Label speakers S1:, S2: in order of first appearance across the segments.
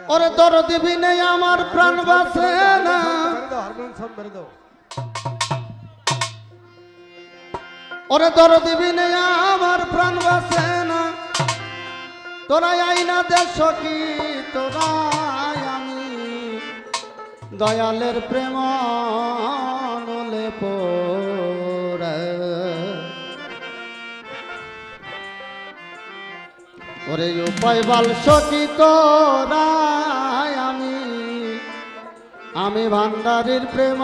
S1: ওরে দরদি বিনে আমার প্রাণ বাঁচে না ওরে দরদি বিনে আমার প্রাণ বাঁচে না তোরাই আইনা দেশ কি তোরাই আমি দয়ালের প্রেম নলে পড়ে ওরে উপায় বাল সখী তোরাই আমি ভান্ডারীর প্রেম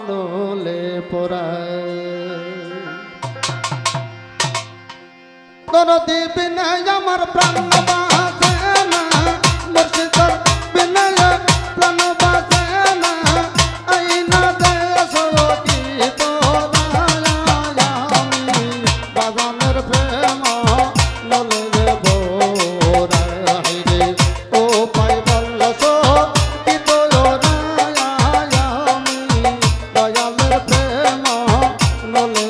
S1: নলে পড়ায় দরদি বিনে আমার প্রাণ বাঁচে না মুর্শিদার বিনে প্রাণ বাঁচে না আইনা দেশ কি তোরাই আমি বাজানের প্রেম নলে পড়ায় রে ও পাই বল সখী তোরাই আমি দয়ালের প্রেম নলে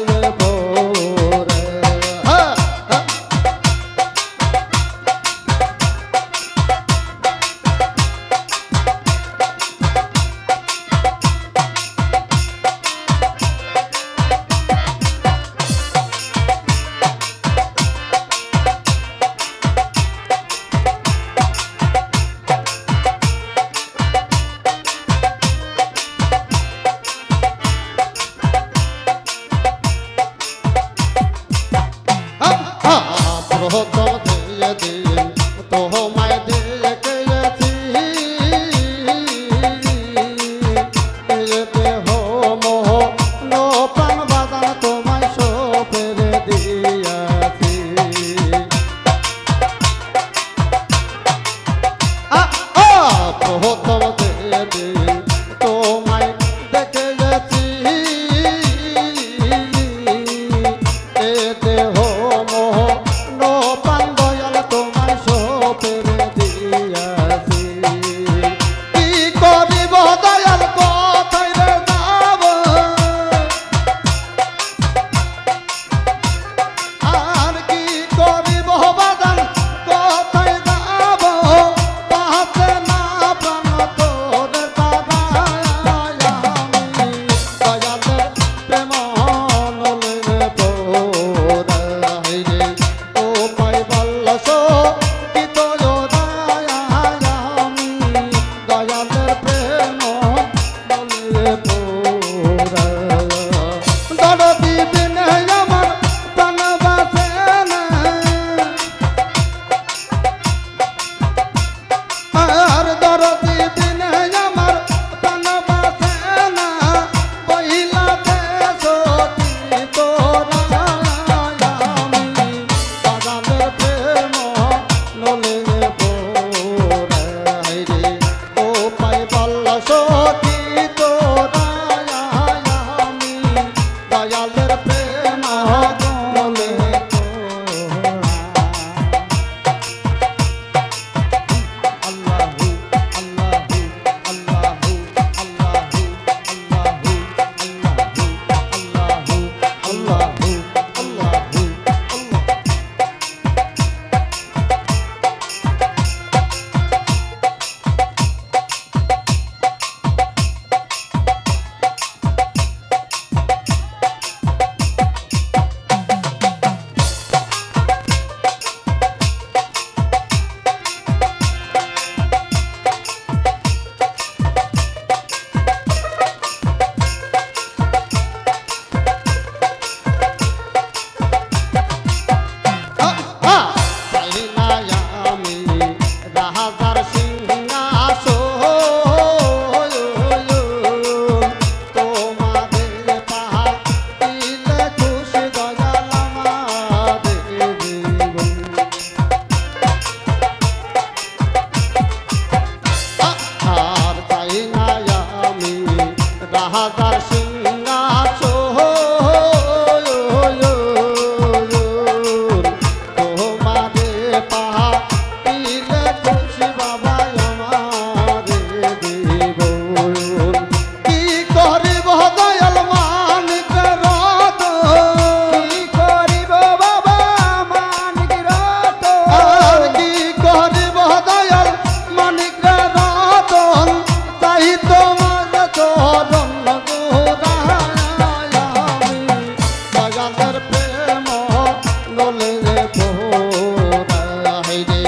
S1: নলে পোরা রে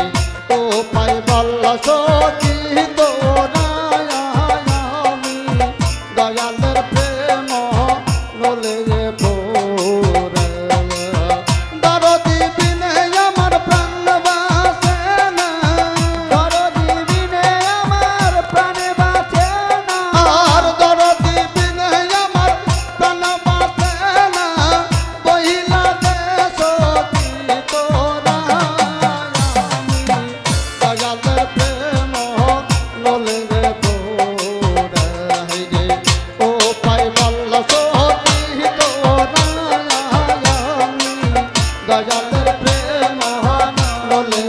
S1: ও পাই বল্লা সখী তোরা আমি দয়ালের প্রেম নলে পোরা দরদি বিনে আমার প্রাণ বাসে না দরদি বিনে আমার প্রাণ বাসে না আর দরদি বিনে আমার প্রাণ বাসে না বহিলা দেশ তোরা আমি দয়ালের প্রেম নলে পোরা রে ও পাই বল্লা সখী তোরা আমি দয়ালের প্রেম নলে